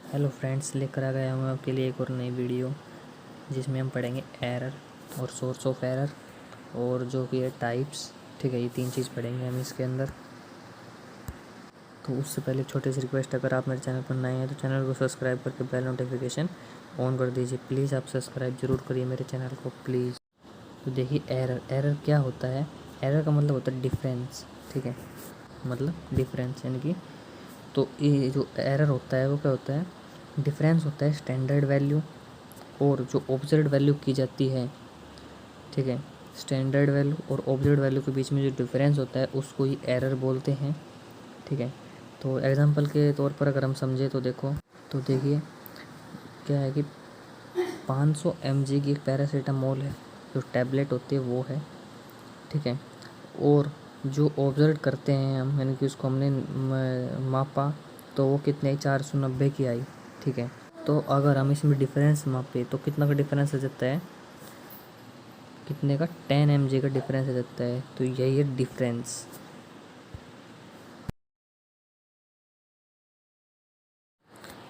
Hello friends, लेकर आ गया हूँ आपके लिए एक और नई वीडियो जिसमें हम पढ़ेंगे एरर और सोर्स ऑफ एरर और जो कि है टाइप्स। ठीक है, ये तीन चीज़ पढ़ेंगे हम इसके अंदर। तो उससे पहले छोटी सी रिक्वेस्ट, अगर आप मेरे चैनल पर नए हैं तो चैनल को सब्सक्राइब करके बेल नोटिफिकेशन ऑन कर दीजिए। प्लीज़ आप सब्सक्राइब ज़रूर करिए मेरे चैनल को प्लीज़। तो देखिए, एरर क्या होता है। एरर का मतलब होता है डिफरेंस। ठीक है, मतलब डिफरेंस यानी कि, तो ये जो एरर होता है वो क्या होता है, डिफरेंस होता है स्टैंडर्ड वैल्यू और जो ऑब्जर्व्ड वैल्यू की जाती है। ठीक है, स्टैंडर्ड वैल्यू और ऑब्जर्व्ड वैल्यू के बीच में जो डिफरेंस होता है उसको ही एरर बोलते हैं। ठीक है, तो एग्जांपल के तौर पर अगर हम समझे तो देखो, तो देखिए क्या है कि 500 mg की एक पैरासीटामोल है, जो टैबलेट होती है वो है। ठीक है, और जो ऑब्जर्व करते हैं हम, यानी कि उसको हमने मापा तो वो कितने 490 की आई। ठीक है, तो अगर हम इसमें डिफरेंस मापे तो कितना का डिफरेंस आ जाता है, कितने का 10 mg का डिफरेंस आ जाता है। तो यही है डिफरेंस।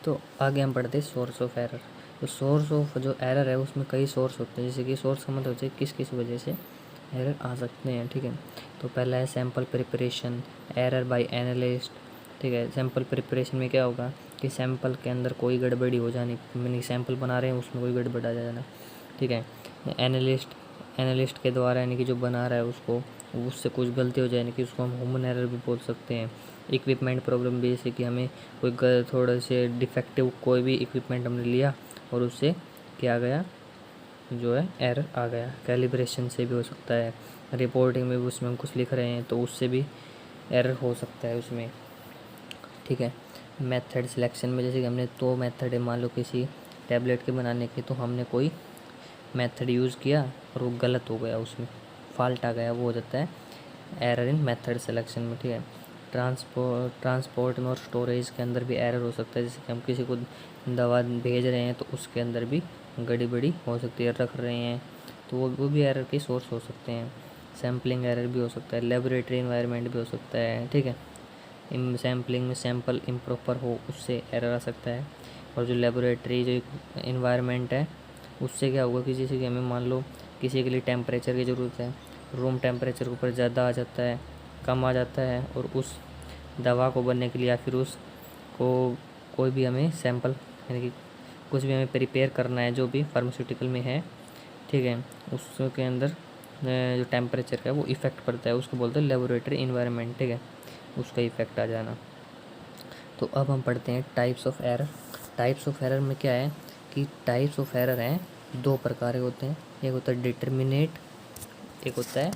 तो आगे हम पढ़ते हैं सोर्स ऑफ एरर। तो सोर्स ऑफ जो एरर है उसमें कई सोर्स होते हैं, जैसे कि सोर्स का मतलब होता है किस किस वजह से एरर आ सकते हैं। ठीक है, तो पहला है sample preparation, error bye analyst. ठीक है, सैम्पल प्रिपरेशन में क्या होगा कि सैम्पल के अंदर कोई गड़बड़ी हो जानी, यानी सैम्पल बना रहे हैं उसमें कोई गड़बड़ आ जाना। ठीक है, एनालिस्ट के द्वारा, यानी कि जो बना रहा है उसको, उससे कुछ गलती हो जाए, यानी कि उसको हम ह्यूमन एरर भी बोल सकते हैं। इक्विपमेंट प्रॉब्लम भी, जैसे कि हमें कोई थोड़े से डिफेक्टिव कोई भी इक्विपमेंट हमने लिया और उससे क्या गया, जो है एरर आ गया। कैलिब्रेशन से भी हो सकता है, रिपोर्टिंग में भी उसमें हम कुछ लिख रहे हैं तो उससे भी एरर हो सकता है उसमें। ठीक है, मेथड सिलेक्शन में, जैसे कि हमने दो मेथड है मान लो किसी टैबलेट के बनाने के, तो हमने कोई मेथड यूज़ किया और वो गलत हो गया, उसमें फॉल्ट आ गया, वो हो जाता है एरर इन मेथड सिलेक्शन में। ठीक है, ट्रांसपोर्ट में और स्टोरेज के अंदर भी एरर हो सकता है, जैसे कि हम किसी को दवा भेज रहे हैं तो उसके अंदर भी गड़बड़ी हो सकती है, रख रहे हैं तो वो भी एरर के सोर्स हो सकते हैं। सैम्पलिंग एरर भी हो सकता है, लेबोरेटरी इन्वायरमेंट भी हो सकता है। ठीक है, सैम्पलिंग में सैंपल इम्प्रॉपर हो उससे एरर आ सकता है। और जो लेबोरेटरी जो इन्वायरमेंट है उससे क्या होगा कि जैसे कि हमें मान लो किसी के लिए टेम्परेचर की ज़रूरत है, रूम टेम्परेचर के ऊपर ज़्यादा आ जाता है, कम आ जाता है, और उस दवा को बनने के लिए या फिर उसको कोई भी हमें सैंपल, यानी कि कुछ भी हमें प्रिपेयर करना है जो भी फार्मास्यूटिकल में है। ठीक है, उसके अंदर जो टेम्परेचर का वो इफ़ेक्ट पड़ता है, उसको बोलते हैं लेबोरेटरी इन्वायरमेंट। ठीक है, उसका इफ़ेक्ट आ जाना। तो अब हम पढ़ते हैं types of error. Types of error में क्या है कि टाइप्स ऑफ एरर हैं दो प्रकार के होते हैं। एक होता है डिटर्मिनेट, एक होता है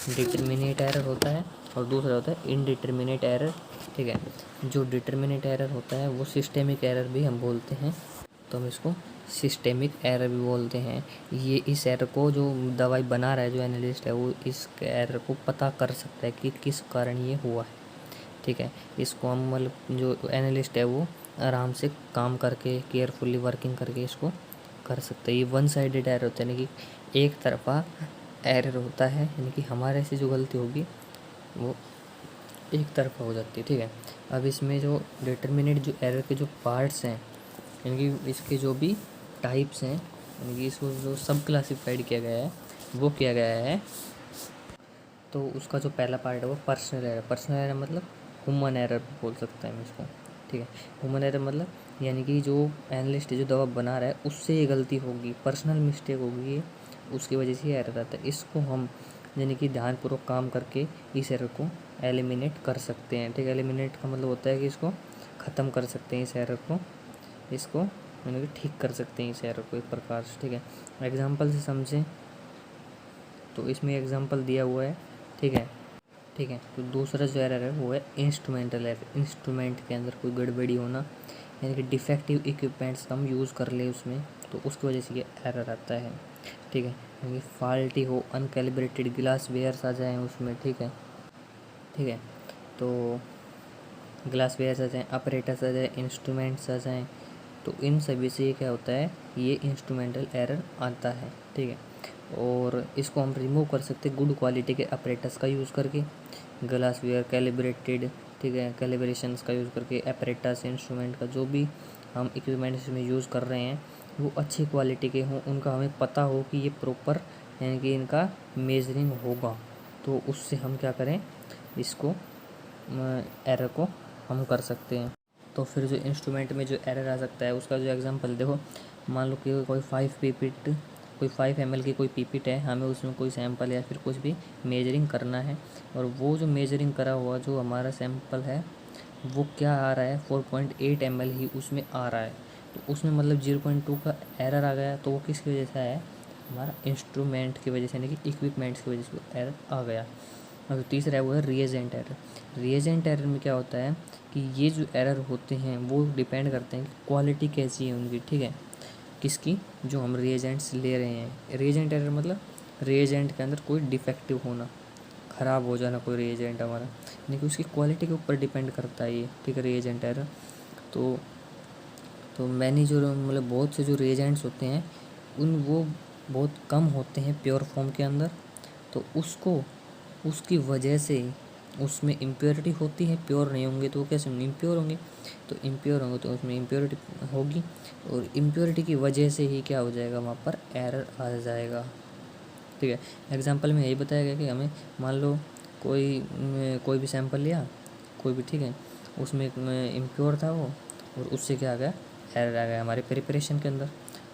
डिटर्मिनेट एरर होता है, और दूसरा होता है इनडिटर्मिनेट एरर। ठीक है, जो डिटर्मिनेट एरर होता है वो सिस्टेमिक एरर भी हम बोलते हैं, तो हम इसको सिस्टेमिक एरर भी बोलते हैं। ये इस एरर को जो दवाई बना रहा है, जो एनालिस्ट है, वो इस एरर को पता कर सकता है कि किस कारण ये हुआ है। ठीक है, इसको हम मतलब जो एनालिस्ट है वो आराम से काम करके केयरफुली वर्किंग करके इसको कर सकते हैं। ये वन साइडेड एरर होता है, यानी कि एक तरफा एरर होता है, यानी कि हमारे से जो गलती होगी वो एक तरफा हो जाती है। ठीक है, अब इसमें जो डिटर्मिनेट जो एरर के जो पार्ट्स हैं, यानी कि इसके जो भी टाइप्स हैं, यानी कि इसको जो सब क्लासिफाइड किया गया है वो किया गया है। तो उसका जो पहला पार्ट है वो पर्सनल एरर। पर्सनल एरर मतलब ह्यूमन एरर बोल सकते हैं हम इसको। ठीक है, ह्यूमन एरर मतलब यानी कि जो एनालिस्ट जो दवा बना रहा है उससे ये गलती होगी, पर्सनल मिस्टेक होगी, ये उसकी वजह से एरर आता है। इसको हम यानी कि ध्यानपूर्वक काम करके इस एरर को एलिमिनेट कर सकते हैं। ठीक है, एलिमिनेट का मतलब होता है कि इसको ख़त्म कर सकते हैं, इस एरर को, इसको यानी कि ठीक कर सकते हैं इस एरर को एक प्रकार से। ठीक है, एग्जाम्पल से समझें तो इसमें एग्जाम्पल दिया हुआ है। ठीक है, ठीक है, तो दूसरा जो एरर है वो है इंस्ट्रूमेंटल एरर। इंस्ट्रूमेंट के अंदर कोई गड़बड़ी होना, यानी कि डिफेक्टिव इक्विपमेंट्स हम यूज़ कर ले उसमें, तो उसकी वजह से ये एरर आता है। ठीक है, यानी कि फॉल्टी हो, अनकैलिब्रेटेड ग्लास वेयर्स आ जाएँ उसमें। ठीक है, ठीक है, तो ग्लास वेयर्स आ जाएँ, अपरेटस आ जाए, इंस्ट्रूमेंट्स आ जाएँ, तो इन सभी से ये क्या होता है, ये इंस्ट्रूमेंटल एरर आता है। ठीक है, और इसको हम रिमूव कर सकते हैं गुड क्वालिटी के अपरेटस का यूज़ करके, ग्लास वेयर कैलिब्रेटेड, ठीक है, कैलिब्रेशंस का यूज़ करके, अपरेटस इंस्ट्रूमेंट का जो भी हम इक्विपमेंट्स में यूज़ कर रहे हैं वो अच्छी क्वालिटी के हों, उनका हमें पता हो कि ये प्रॉपर यानी कि इनका मेजरिंग होगा, तो उससे हम क्या करें, इसको एरर को हम कर सकते हैं। तो फिर जो इंस्ट्रूमेंट में जो एरर आ सकता है उसका जो एग्जांपल देखो, मान लो कि कोई 5 ml की कोई पीपिट है, हमें उसमें कोई सैंपल या फिर कुछ भी मेजरिंग करना है, और वो जो मेजरिंग करा हुआ जो हमारा सैंपल है वो क्या आ रहा है, 4.8 ml ही उसमें आ रहा है, तो उसमें मतलब 0.2 का एरर आ गया, तो वो किसकी वजह से आया है, हमारा इंस्ट्रूमेंट की वजह से यानी कि इक्विपमेंट्स की वजह से एरर आ गया। और जो तीसरा है वो है रिएजेंट एरर। रिएजेंट एरर में क्या होता है कि ये जो एरर होते हैं वो डिपेंड करते हैं कि क्वालिटी कैसी है उनकी, ठीक है, किसकी, जो हम रिएजेंट्स ले रहे हैं। रिएजेंट एरर मतलब रिएजेंट के अंदर कोई डिफेक्टिव होना, ख़राब हो जाना कोई रिएजेंट हमारा, यानी कि उसकी क्वालिटी के ऊपर डिपेंड करता है ये, ठीक है, रिएजेंट एरर। तो मैंने जो मतलब बहुत से जो रिएजेंट्स होते हैं वो बहुत कम होते हैं प्योर फॉर्म के अंदर, तो उसकी वजह से उसमें इम्प्योरिटी होती है, प्योर नहीं होंगे तो वो कैसे इम्प्योर होंगे, तो इम्प्योर होंगे तो उसमें इम्प्योरिटी होगी, और इम्प्योरिटी की वजह से ही क्या हो जाएगा, वहाँ पर एरर आ जाएगा, ठीक है। एग्जांपल में यही बताया गया कि हमें मान लो कोई भी सैंपल लिया कोई भी, ठीक है, उसमें इम्प्योर था वो, और उससे क्या आ गया, एरर आ गया हमारे प्रिपरेशन के अंदर,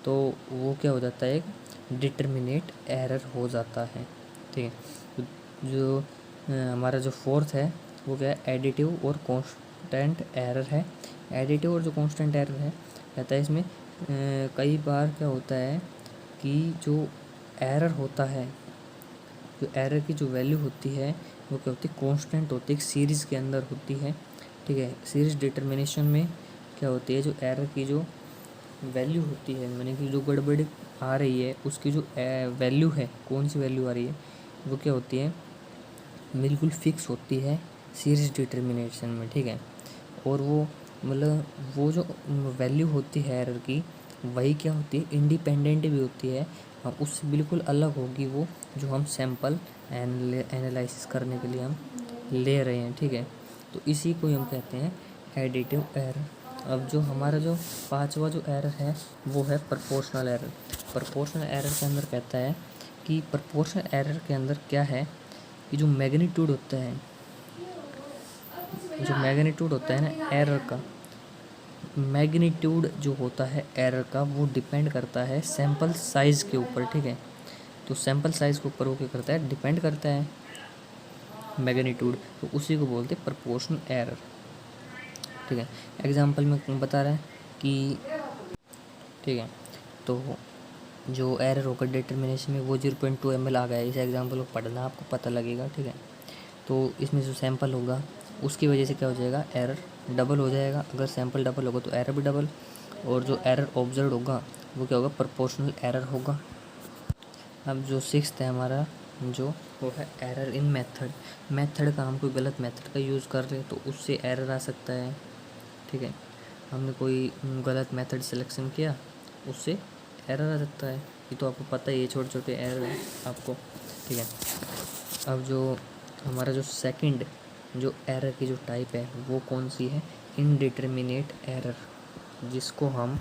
तो वो क्या हो जाता है, एक डिटर्मिनेट एरर हो जाता है, ठीक है। जो हमारा जो फोर्थ है वो क्या है, एडिटिव और कांस्टेंट एरर है। एडिटिव और जो कांस्टेंट एरर है कहता है इसमें कई बार क्या होता है कि जो एरर होता है, जो एरर की जो वैल्यू होती है वो क्या होती है, कांस्टेंट होती है, एक सीरीज़ के अंदर होती है, ठीक है। सीरीज डिटर्मिनेशन में क्या होती है, जो एरर की जो वैल्यू होती है, यानी कि जो गड़बड़ी आ रही है उसकी जो वैल्यू है, कौन सी वैल्यू आ रही है वो क्या होती है, बिल्कुल फिक्स होती है सीरीज डिटर्मिनेशन में, ठीक है। और वो मतलब वो जो वैल्यू होती है एरर की, वही क्या होती है, इंडिपेंडेंट भी होती है, हम उससे बिल्कुल अलग होगी वो जो हम सैंपल एनालिसिस करने के लिए हम ले रहे हैं, ठीक है। तो इसी को हम कहते हैं एडिटिव एरर। अब जो हमारा जो पांचवा जो एरर है वो है प्रोपोर्शनल एरर। प्रोपोर्शनल एरर के अंदर कहता है कि प्रोपोर्शनल एरर के अंदर क्या है कि जो मैग्नीट्यूड होता है, जो मैग्नीट्यूड होता है ना एरर का, मैग्नीट्यूड जो होता है एरर का वो डिपेंड करता है सैंपल साइज़ के ऊपर, ठीक है। तो सैंपल साइज़ के ऊपर वो क्या करता है, डिपेंड करता है मैग्नीट्यूड, तो उसी को बोलते हैं प्रोपोर्शनल एरर, ठीक है। एग्जांपल में बता रहा है कि, ठीक है, तो जो एरर होगा डिटर्मिनेशन में वो 0.2 ml आ गया, इस एग्जांपल को पढ़ना आपको पता लगेगा, ठीक है। तो इसमें जो सैंपल होगा उसकी वजह से क्या हो जाएगा, एरर डबल हो जाएगा, अगर सैंपल डबल होगा तो एरर भी डबल, और जो एरर ऑब्जर्व होगा वो क्या होगा, प्रोपोर्शनल एरर होगा। अब जो सिक्स्थ है हमारा जो वो है एरर इन मेथड का, हम कोई गलत मेथड का यूज़ कर रहे हैं तो उससे एरर आ सकता है, ठीक है। हमने कोई गलत मेथड सिलेक्शन किया उससे एरर आ सकता है, ये तो आपको पता ही है, छोटे छोटे एरर है आपको, ठीक है। अब जो हमारा जो सेकंड जो एरर की जो टाइप है वो कौन सी है, इनडिटर्मिनेट एरर, जिसको हम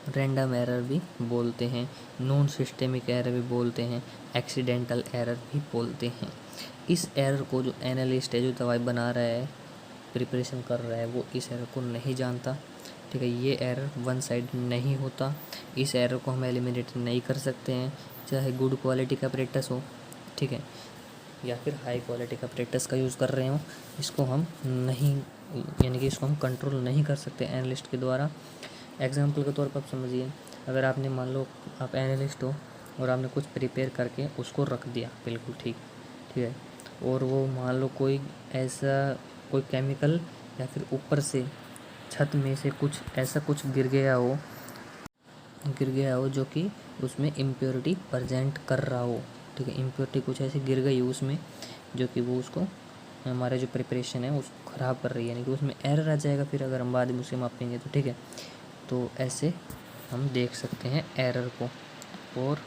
रैंडम एरर भी बोलते हैं, नॉन सिस्टेमिक एरर भी बोलते हैं, एक्सीडेंटल एरर भी बोलते हैं। इस एरर को जो एनालिस्ट है, जो दवाई बना रहा है, प्रिपरेशन कर रहा है, वो इस एरर को नहीं जानता, ठीक है। ये एरर वन साइड नहीं होता, इस एरर को हम एलिमिनेट नहीं कर सकते हैं, चाहे गुड क्वालिटी का अपरेटस हो, ठीक है, या फिर हाई क्वालिटी का अपरेटस का यूज़ कर रहे हो, इसको हम नहीं, यानी कि इसको हम कंट्रोल नहीं कर सकते एनालिस्ट के द्वारा। एग्जाम्पल के तौर पर आप समझिए, अगर आपने मान लो आप एनालिस्ट हो और आपने कुछ प्रिपेयर करके उसको रख दिया बिल्कुल ठीक, ठीक है, और वो मान लो कोई ऐसा कोई केमिकल या फिर ऊपर से छत में से कुछ ऐसा कुछ गिर गया हो जो कि उसमें इम्प्योरिटी प्रेजेंट कर रहा हो, ठीक है, इम्प्योरिटी कुछ ऐसी गिर गई हो उसमें जो कि वो उसको हमारा जो प्रिपरेशन है उसको ख़राब कर रही है, यानी कि उसमें एरर आ जाएगा फिर अगर हम बाद में उसे मापेंगे तो, ठीक है। तो ऐसे हम देख सकते हैं एरर को। और